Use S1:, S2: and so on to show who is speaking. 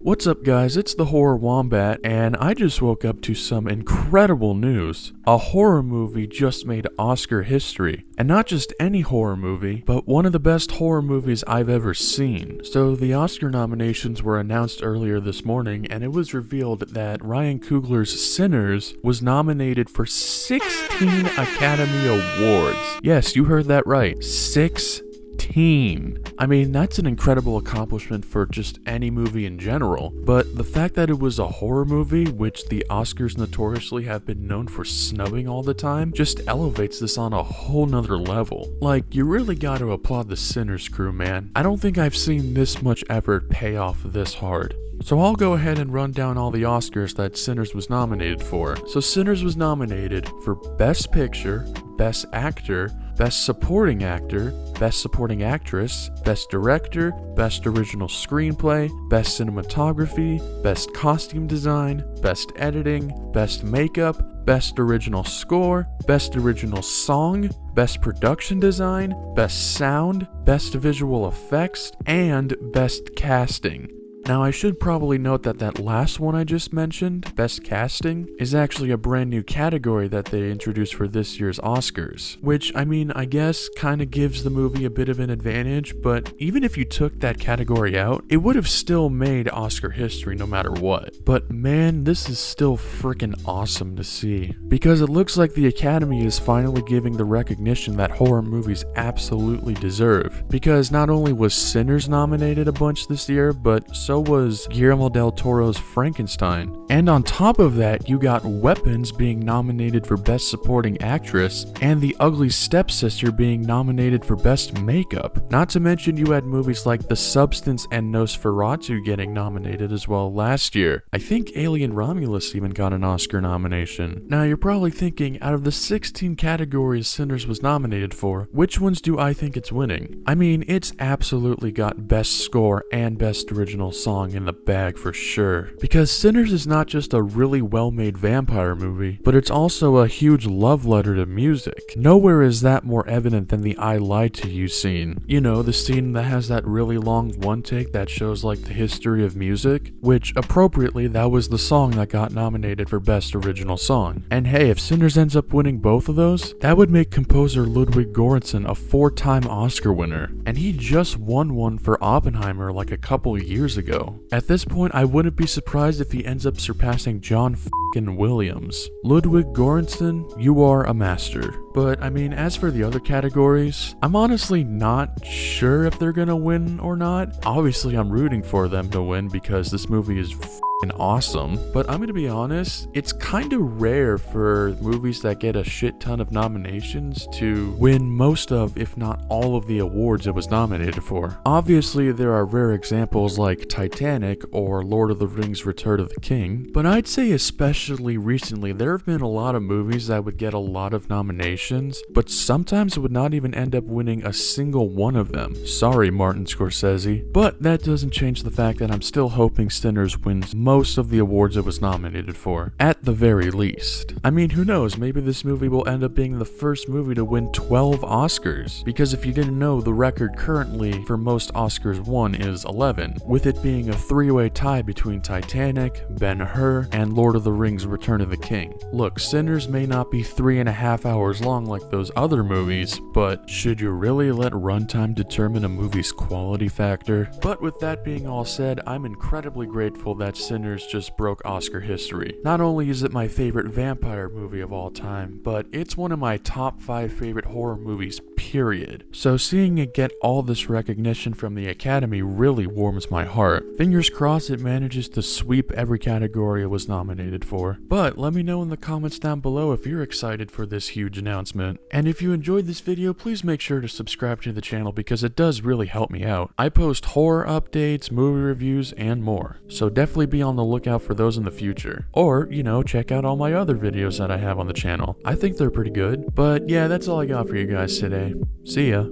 S1: What's up guys, it's the Horror Wombat, and I just woke up to some incredible news. A horror movie just made Oscar history. And not just any horror movie, but one of the best horror movies I've ever seen. So the Oscar nominations were announced earlier this morning, and it was revealed that Ryan Coogler's Sinners was nominated for 16 Academy Awards. Yes, you heard that right. 16. I mean, that's an incredible accomplishment for just any movie in general, but the fact that it was a horror movie, which the Oscars notoriously have been known for snubbing all the time, just elevates this on a whole nother level. Like, you really gotta applaud the Sinners crew, man. I don't think I've seen this much effort pay off this hard. So I'll go ahead and run down all the Oscars that Sinners was nominated for. So Sinners was nominated for Best Picture, Best Actor, Best Supporting Actor, Best Supporting Actress, Best Director, Best Original Screenplay, Best Cinematography, Best Costume Design, Best Editing, Best Makeup, Best Original Score, Best Original Song, Best Production Design, Best Sound, Best Visual Effects, and Best Casting. Now, I should probably note that that last one I just mentioned, Best Casting, is actually a brand new category that they introduced for this year's Oscars. Which, I mean, I guess kinda gives the movie a bit of an advantage, but even if you took that category out, it would have still made Oscar history no matter what. But man, this is still freaking awesome to see. Because it looks like the Academy is finally giving the recognition that horror movies absolutely deserve. Because not only was Sinners nominated a bunch this year, but so was Guillermo del Toro's Frankenstein. And on top of that, you got Weapons being nominated for Best Supporting Actress, and The Ugly Stepsister being nominated for Best Makeup. Not to mention you had movies like The Substance and Nosferatu getting nominated as well last year. I think Alien Romulus even got an Oscar nomination. Now you're probably thinking, out of the 16 categories Sinners was nominated for, which ones do I think it's winning? I mean, it's absolutely got Best Score and Best Original Song in the bag for sure. Because Sinners is not just a really well-made vampire movie, but it's also a huge love letter to music. Nowhere is that more evident than the I Lied to You scene. You know, the scene that has that really long one take that shows like the history of music, which appropriately that was the song that got nominated for Best Original Song. And hey, if Sinners ends up winning both of those, that would make composer Ludwig Göransson a 4-time Oscar winner. And he just won one for Oppenheimer like a couple years ago. At this point, I wouldn't be surprised if he ends up surpassing John f***ing Williams. Ludwig Göransson, you are a master. But I mean, as for the other categories, I'm honestly not sure if they're gonna win or not. Obviously, I'm rooting for them to win because this movie is awesome, but I'm gonna be honest, it's kind of rare for movies that get a shit ton of nominations to win most of, if not all of the awards it was nominated for. Obviously, there are rare examples like Titanic or Lord of the Rings Return of the King, but I'd say especially recently, there have been a lot of movies that would get a lot of nominations, but sometimes would not even end up winning a single one of them. Sorry, Martin Scorsese. But that doesn't change the fact that I'm still hoping Sinners wins most of the awards it was nominated for, at the very least. I mean, who knows, maybe this movie will end up being the first movie to win 12 Oscars, because if you didn't know, the record currently for most Oscars won is 11, with it being a 3-way tie between Titanic, Ben-Hur, and Lord of the Rings Return of the King. Look, Sinners may not be 3.5 hours long like those other movies, but should you really let runtime determine a movie's quality factor? But with that being all said, I'm incredibly grateful that Sinners just broke Oscar history. Not only is it my favorite vampire movie of all time, but it's one of my top 5 favorite horror movies, period. So seeing it get all this recognition from the Academy really warms my heart. Fingers crossed it manages to sweep every category it was nominated for. But let me know in the comments down below if you're excited for this huge announcement. And if you enjoyed this video, please make sure to subscribe to the channel because it does really help me out. I post horror updates, movie reviews, and more. So definitely be on the lookout for those in the future. Or, you know, check out all my other videos that I have on the channel. I think they're pretty good. But yeah, that's all I got for you guys today. See ya.